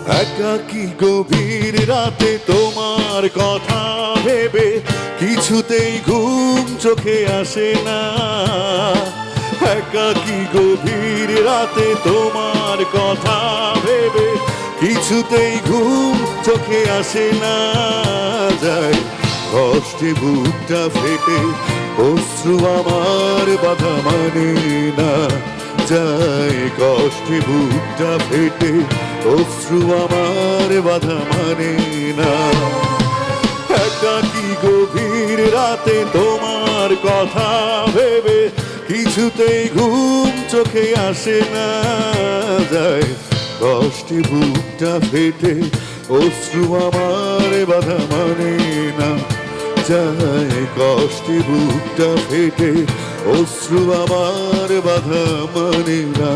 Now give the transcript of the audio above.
একাকী গভীর রাতে তোমার কথা ভেবে কিছুতেই ঘুম চোখে আসে না। একাকী গভীর রাতে তোমার কথা ভেবে কিছুতেই ঘুম চোখে আসে না। যায় কষ্টে বুকটা ফেটে অশ্রু আমার বাধা মানে না। যায় কষ্টে বুকটা ফেটে অশ্রু আমার বাধা মানে না। একাকী গভীর রাতে তোমার কথা ভেবে কিছুতেই ঘুম চোখে আসে না। যায় কষ্টে বুকটা ফেটে অশ্রু আমার বাধা মানে না। যায় কষ্টে বুকটা ফেটে অশ্রু আমার বাধা মানে না।